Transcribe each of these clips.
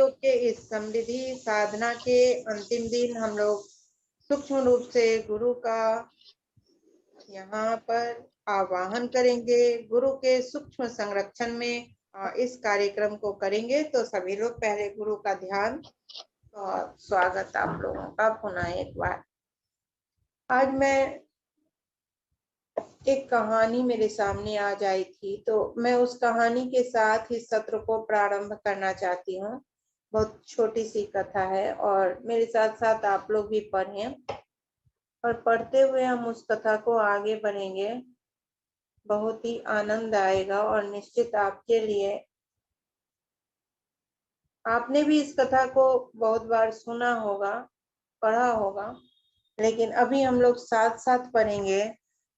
योग के इस समृद्धि साधना के अंतिम दिन हम लोग सूक्ष्म रूप से गुरु का यहाँ पर आवाहन करेंगे। गुरु के सूक्ष्म संरक्षण में इस कार्यक्रम को करेंगे। तो सभी लोग पहले गुरु का ध्यान और स्वागत आप लोगों का पुनः एक बार। आज मैं एक कहानी मेरे सामने आ जाई थी, तो मैं उस कहानी के साथ इस सत्र को प्रारंभ करना चाहती हूँ। बहुत छोटी सी कथा है और मेरे साथ साथ आप लोग भी पढ़ें और पढ़ते हुए हम उस कथा को आगे बढ़ेंगे। बहुत ही आनंद आएगा और निश्चित आपके लिए, आपने भी इस कथा को बहुत बार सुना होगा, पढ़ा होगा, लेकिन अभी हम लोग साथ साथ पढ़ेंगे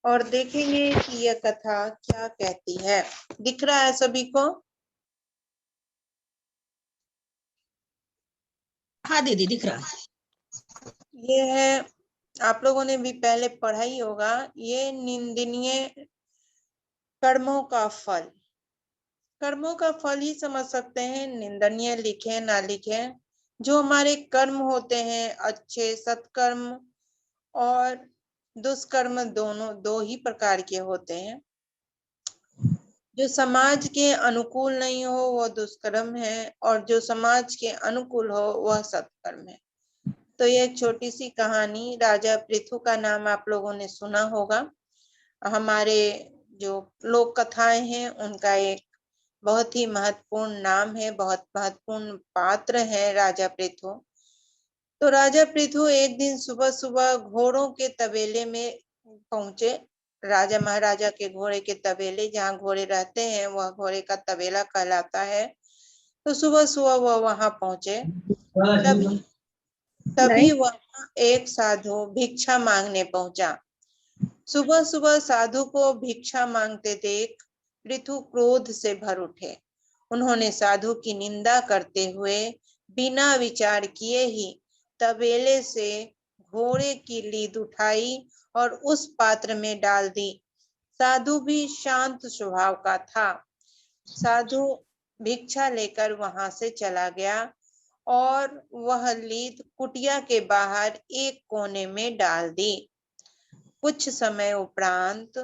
और देखेंगे कि यह कथा क्या कहती है। दिख रहा है सभी को? हाँ दीदी दिख रहा है। ये है, आप लोगों ने भी पहले पढ़ा ही होगा, ये निंदनीय कर्मों का फल। कर्मों का फल ही समझ सकते हैं, निंदनीय लिखे ना लिखे। जो हमारे कर्म होते हैं, अच्छे सत्कर्म और दुष्कर्म, दोनों दो ही प्रकार के होते हैं। जो समाज के अनुकूल नहीं हो वह दुष्कर्म है और जो समाज के अनुकूल हो वह सत्कर्म है। तो यह छोटी सी कहानी, राजा पृथु का नाम आप लोगों ने सुना होगा। हमारे जो लोक कथाएं हैं उनका एक बहुत ही महत्वपूर्ण नाम है, बहुत महत्वपूर्ण पात्र है राजा पृथु। तो राजा पृथु एक दिन सुबह सुबह घोड़ों के तबेले में पहुंचे। राजा महाराजा के घोड़े के तबेले, जहाँ घोड़े रहते हैं वह घोड़े का तबेला कहलाता है। तो सुबह सुबह वह वहां पहुंचे। तभी वहां एक साधु भिक्षा मांगने पहुंचा। सुबह सुबह साधु को भिक्षा मांगते देख पृथु क्रोध से भर उठे। उन्होंने साधु की निंदा करते हुए बिना विचार किए ही तबेले से घोड़े की लीद उठाई और उस पात्र में डाल दी। साधु भी शांत स्वभाव का था। साधु भिक्षा लेकर वहां से चला गया और वह लीद कुटिया के बाहर एक कोने में डाल दी। कुछ समय उपरांत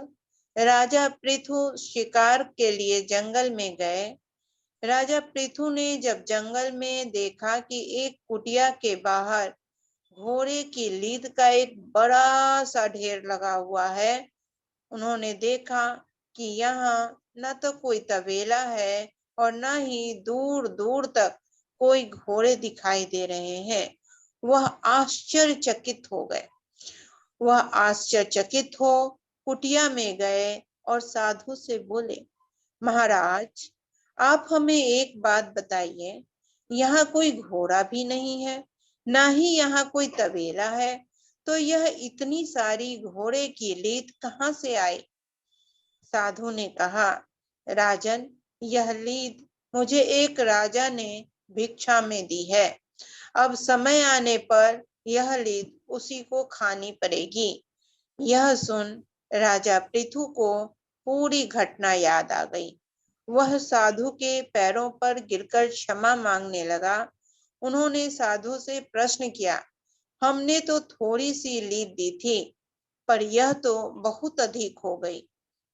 राजा पृथु शिकार के लिए जंगल में गए। राजा पृथु ने जब जंगल में देखा कि एक कुटिया के बाहर घोड़े की लीद का एक बड़ा सा ढेर लगा हुआ है, उन्होंने देखा कि यहाँ न तो कोई तबेला है और न ही दूर दूर तक कोई घोड़े दिखाई दे रहे हैं। वह आश्चर्यचकित हो गए। वह आश्चर्यचकित हो कुटिया में गए और साधु से बोले, महाराज आप हमें एक बात बताइए, यहाँ कोई घोड़ा भी नहीं है, ना ही यहाँ कोई तबेला है, तो यह इतनी सारी घोड़े की लीद कहाँ से आई? साधु ने कहा, राजन यह लीद मुझे एक राजा ने भिक्षा में दी है। अब समय आने पर यह लीद उसी को खानी पड़ेगी। यह सुन राजा पृथु को पूरी घटना याद आ गई। वह साधु के पैरों पर गिरकर क्षमा मांगने लगा। उन्होंने साधु से प्रश्न किया, हमने तो थोड़ी सी लीद दी थी, पर यह तो बहुत अधिक हो गई।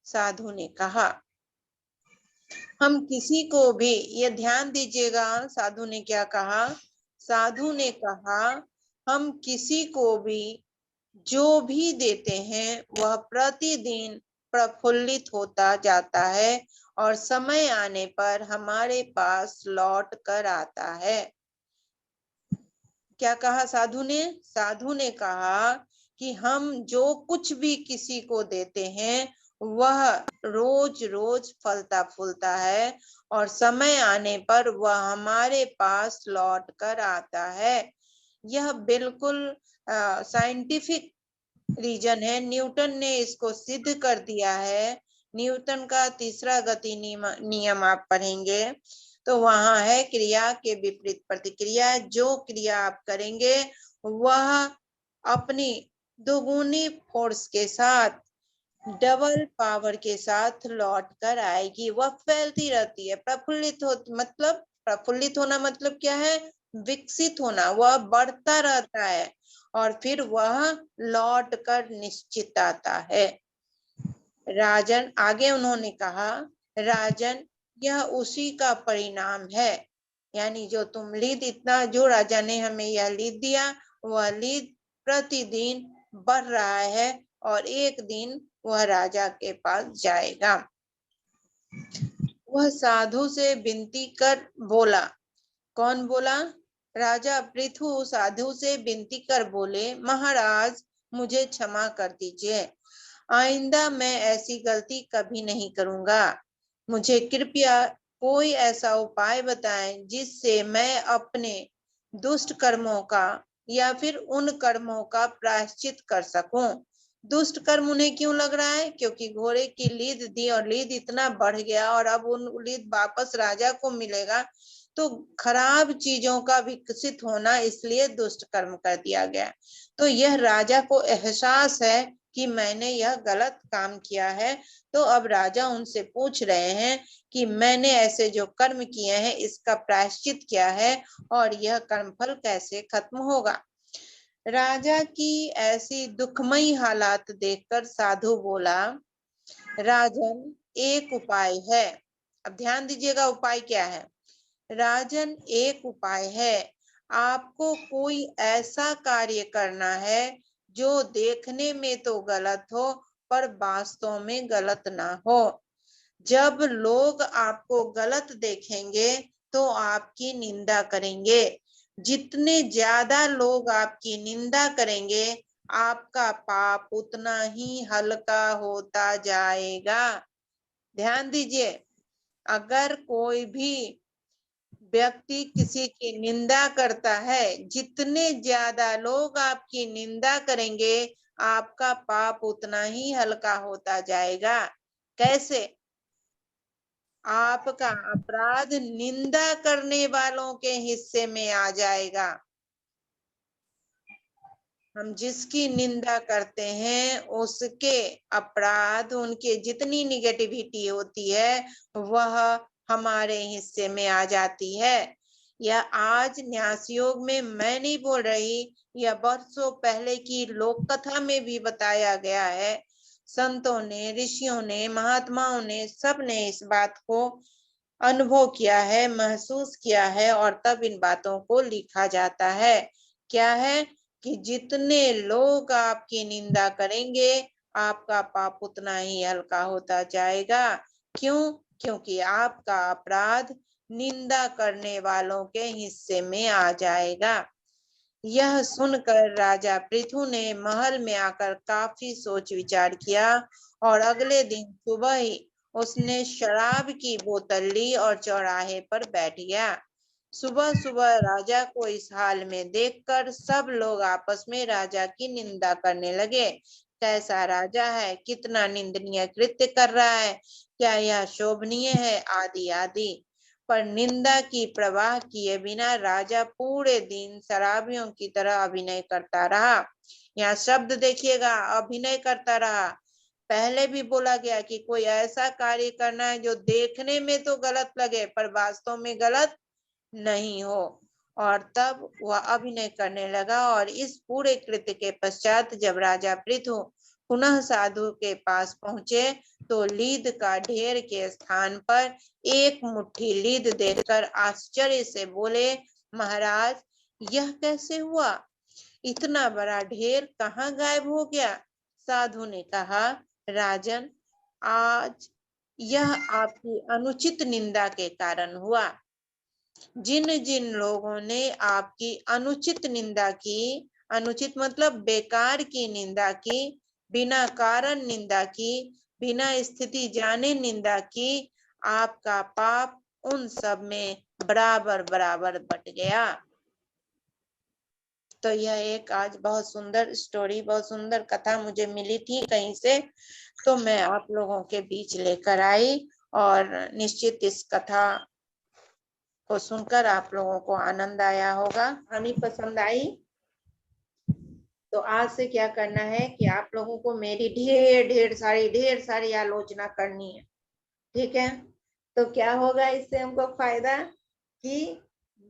साधु ने कहा, हम किसी को भी, ये ध्यान दीजिएगा, साधु ने क्या कहा? साधु ने कहा, हम किसी को भी जो भी देते हैं वह प्रतिदिन प्रफुल्लित होता जाता है और समय आने पर हमारे पास लौट कर आता है। क्या कहा साधु ने? साधु ने कहा कि हम जो कुछ भी किसी को देते हैं वह रोज रोज फलता फूलता है और समय आने पर वह हमारे पास लौट कर आता है। यह बिल्कुल साइंटिफिक रीजन है। न्यूटन ने इसको सिद्ध कर दिया है। न्यूटन का तीसरा गति नियम आप पढ़ेंगे तो वहां है, क्रिया के विपरीत प्रतिक्रिया। जो क्रिया आप करेंगे वह अपनी दोगुनी फोर्स के साथ, डबल पावर के साथ लौट कर आएगी। वह फैलती रहती है, प्रफुल्लित हो मतलब प्रफुल्लित होना मतलब क्या है? विकसित होना, वह बढ़ता रहता है और फिर वह लौट कर निश्चित आता है। राजन, आगे उन्होंने कहा, राजन यह उसी का परिणाम है, यानी जो तुम लीद इतना, जो राजा ने हमें यह लीद दिया, वह लीद प्रतिदिन बढ़ रहा है और एक दिन वह राजा के पास जाएगा। वह साधु से विनती कर बोला। कौन बोला? राजा पृथु साधु से विनती कर बोले, महाराज मुझे क्षमा कर दीजिए, आइंदा मैं ऐसी गलती कभी नहीं करूंगा। मुझे कृपया कोई ऐसा उपाय बताएं जिससे मैं अपने दुष्ट कर्मों का या फिर उन कर्मों का प्रायश्चित कर सकूं। दुष्ट कर्म उन्हें क्यों लग रहा है? क्योंकि घोड़े की लीद दी और लीद इतना बढ़ गया और अब उन लीद वापस राजा को मिलेगा, तो खराब चीजों का विकसित होना, इसलिए दुष्ट कर्म कर दिया गया। तो यह राजा को एहसास है कि मैंने यह गलत काम किया है। तो अब राजा उनसे पूछ रहे हैं कि मैंने ऐसे जो कर्म किए हैं इसका प्रायश्चित क्या है और यह कर्मफल कैसे खत्म होगा। राजा की ऐसी दुखमयी हालात देखकर साधु बोला, राजन एक उपाय है। अब ध्यान दीजिएगा, उपाय क्या है? राजन एक उपाय है, आपको कोई ऐसा कार्य करना है जो देखने में तो गलत हो पर वास्तव में गलत ना हो। जब लोग आपको गलत देखेंगे तो आपकी निंदा करेंगे। जितने ज्यादा लोग आपकी निंदा करेंगे, आपका पाप उतना ही हल्का होता जाएगा। ध्यान दीजिए, अगर कोई भी व्यक्ति किसी की निंदा करता है, जितने ज्यादा लोग आपकी निंदा करेंगे, आपका पाप उतना ही हल्का होता जाएगा। कैसे? आपका अपराध निंदा करने वालों के हिस्से में आ जाएगा। हम जिसकी निंदा करते हैं उसके अपराध, उनके जितनी निगेटिविटी होती है वह हमारे हिस्से में आ जाती है। यह आज न्यास योग में मैं नहीं बोल रही, यह बरसों पहले की लोक कथा में भी बताया गया है। संतों ने, ऋषियों ने, महात्माओं ने, सब ने इस बात को अनुभव किया है, महसूस किया है और तब इन बातों को लिखा जाता है। क्या है? कि जितने लोग आपकी निंदा करेंगे, आपका पाप उतना ही हल्का होता जाएगा। क्यों? क्योंकि आपका अपराध निंदा करने वालों के हिस्से में आ जाएगा। यह सुनकर राजा पृथु ने महल में आकर काफी सोच विचार किया और अगले दिन सुबह ही उसने शराब की बोतल ली और चौराहे पर बैठ गया। सुबह सुबह राजा को इस हाल में देखकर सब लोग आपस में राजा की निंदा करने लगे। कैसा राजा है, कितना निंदनीय कृत्य कर रहा है, क्या यह शोभनीय है, आदि आदि। पर निंदा की प्रवाह किए बिना राजा पूरे दिन शराबियों की तरह अभिनय करता रहा। यहाँ शब्द देखिएगा, अभिनय करता रहा। पहले भी बोला गया कि कोई ऐसा कार्य करना है जो देखने में तो गलत लगे पर वास्तव में गलत नहीं हो। और तब वह अभिनय करने लगा और इस पूरे कृत्य के पश्चात जब राजा पृथु पुनः साधु के पास पहुंचे तो लीद का ढेर के स्थान पर एक मुट्ठी लीद देखकर आश्चर्य से बोले, महाराज यह कैसे हुआ? इतना बड़ा ढेर कहाँ गायब हो गया? साधु ने कहा, राजन आज यह आपकी अनुचित निंदा के कारण हुआ। जिन जिन लोगों ने आपकी अनुचित निंदा की, अनुचित मतलब बेकार की निंदा की, बिना कारण निंदा की, बिना स्थिति जाने निंदा की, आपका पाप उन सब में बराबर बराबर बट गया। तो यह एक आज बहुत सुंदर स्टोरी, बहुत सुंदर कथा मुझे मिली थी कहीं से, तो मैं आप लोगों के बीच लेकर आई और निश्चित इस कथा को सुनकर आप लोगों को आनंद आया होगा, हमें पसंद आई। तो आज से क्या करना है कि आप लोगों को मेरी ढेर सारी आलोचना करनी है, ठीक है? तो क्या होगा इससे हमको फायदा? कि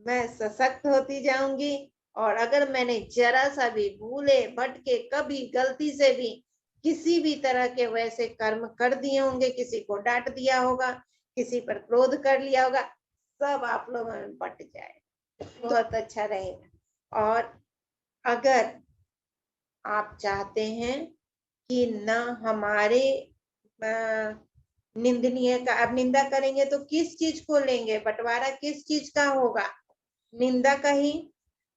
मैं सशक्त होती जाऊंगी, और अगर मैंने जरा सा भी भूले भटके कभी गलती से भी किसी भी तरह के वैसे कर्म कर दिए होंगे, किसी को डांट दिया होगा, किसी पर क्रोध कर लिया होगा, सब आप लोगों में बट जाए, बहुत अच्छा रहेगा। और अगर आप चाहते हैं कि न हमारे निंदनीय का, अब निंदा करेंगे तो किस चीज को लेंगे, बंटवारा किस चीज का होगा, निंदा का ही,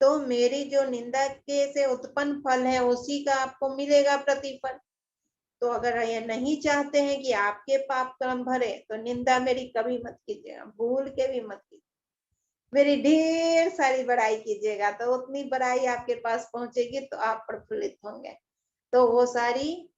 तो मेरी जो निंदा के से उत्पन्न फल है उसी का आपको मिलेगा प्रतिफल। तो अगर ये नहीं चाहते हैं कि आपके पाप कर्म भरे, तो निंदा मेरी कभी मत कीजिएगा, भूल के भी मत कीजिएगा। मेरी ढेर सारी बड़ाई कीजिएगा, तो उतनी बड़ाई आपके पास पहुंचेगी तो आप प्रफुल्लित होंगे। तो वो सारी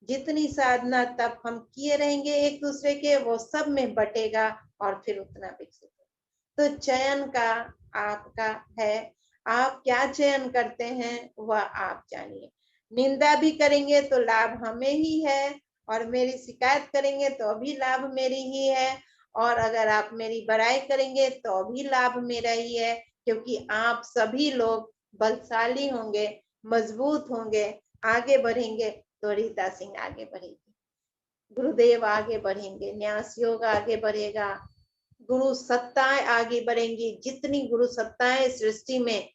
जितनी साधना तब हम किए रहेंगे एक दूसरे के, वो सब में बटेगा और फिर उतना विकसित होगा। तो चयन का आपका है, आप क्या चयन करते हैं वह आप जानिए। निंदा भी करेंगे तो लाभ हमें ही है, और मेरी शिकायत करेंगे तो भी लाभ मेरी ही है, और अगर आप मेरी बड़ाई करेंगे तो भी लाभ मेरा ही है, क्योंकि आप सभी लोग बलशाली होंगे, मजबूत होंगे, आगे बढ़ेंगे तो रीता सिंह आगे बढ़ेगी, गुरुदेव आगे बढ़ेंगे, न्यास योग आगे बढ़ेगा, गुरु सत्ताएं आगे बढ़ेंगी। जितनी गुरु सत्ताएं सृष्टि में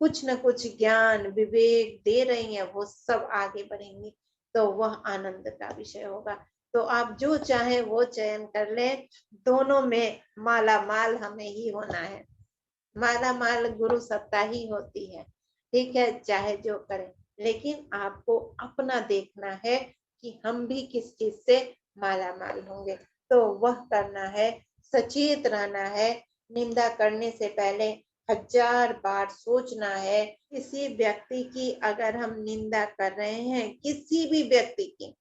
कुछ न कुछ ज्ञान विवेक दे रही हैं, वो सब आगे बढ़ेंगी, तो वह आनंद का विषय होगा। तो आप जो चाहे वो चयन कर लें, दोनों में माला माल हमें ही होना है, माला माल गुरु सत्ता ही होती है। ठीक है, चाहे जो करें, लेकिन आपको अपना देखना है कि हम भी किस चीज से माला माल होंगे, तो वह करना है, सचेत रहना है। निंदा करने से पहले 1000 बार सोचना है। किसी व्यक्ति की अगर हम निंदा कर रहे हैं, किसी भी व्यक्ति की,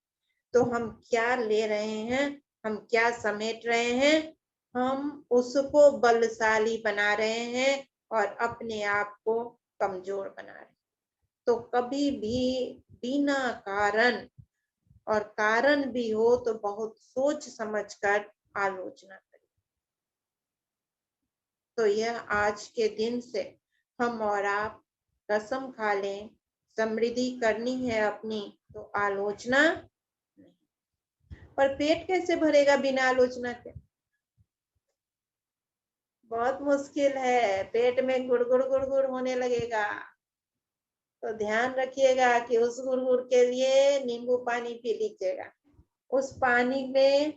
तो हम क्या ले रहे हैं, हम क्या समेट रहे हैं, हम उसको बलशाली बना रहे हैं और अपने आप को कमजोर बना रहे हैं। तो कभी भी बिना कारण, और कारण भी हो तो बहुत सोच समझकर आलोचना करें। तो यह आज के दिन से हम और आप कसम खा लें, समृद्धि करनी है अपनी तो आलोचना नहीं। पर पेट कैसे भरेगा बिना आलोचना के, बहुत मुश्किल है, पेट में गुड़गुड़ गुड़गुड़ होने लगेगा। तो ध्यान रखिएगा कि उस गुड़गुड़ के लिए नींबू पानी पी लीजिएगा, उस पानी में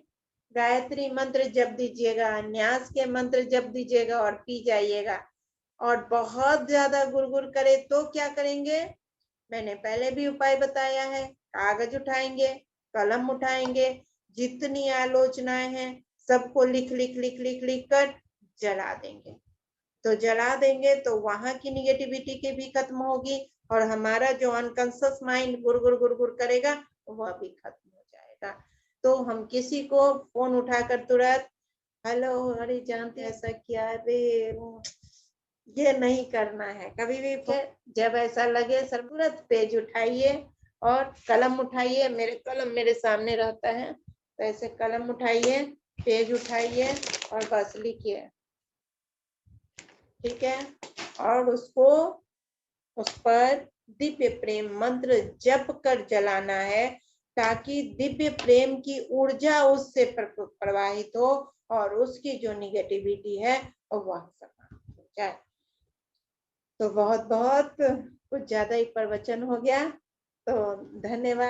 गायत्री मंत्र जप दीजिएगा, न्यास के मंत्र जप दीजिएगा और पी जाइएगा। और बहुत ज्यादा गुड़गुड़ करे तो क्या करेंगे, मैंने पहले भी उपाय बताया है, कागज उठाएंगे, कलम उठाएंगे, जितनी आलोचनाएं हैं सबको लिख लिख लिख लिख लिख कर जला देंगे। तो जला देंगे तो वहां की निगेटिविटी के भी खत्म होगी, और हमारा जो अनकॉन्शियस माइंड गुड़ गुड़ करेगा वह भी खत्म हो जाएगा। तो हम किसी को फोन उठाकर तुरंत हेलो अरे जानते ऐसा किया रे, ये नहीं करना है कभी भी। जब ऐसा लगे सर तुरंत पेज उठाइए और कलम उठाइए, मेरे कलम मेरे सामने रहता है, तो ऐसे कलम उठाइए, पेज उठाइए और बस लिखिए, ठीक है। और उसको, उस पर दिव्य प्रेम मंत्र जप कर जलाना है, ताकि दिव्य प्रेम की ऊर्जा उससे प्रवाहित हो और उसकी जो निगेटिविटी है वह समाप्त हो जाए। तो बहुत बहुत कुछ ज्यादा ही प्रवचन हो गया, तो धन्यवाद।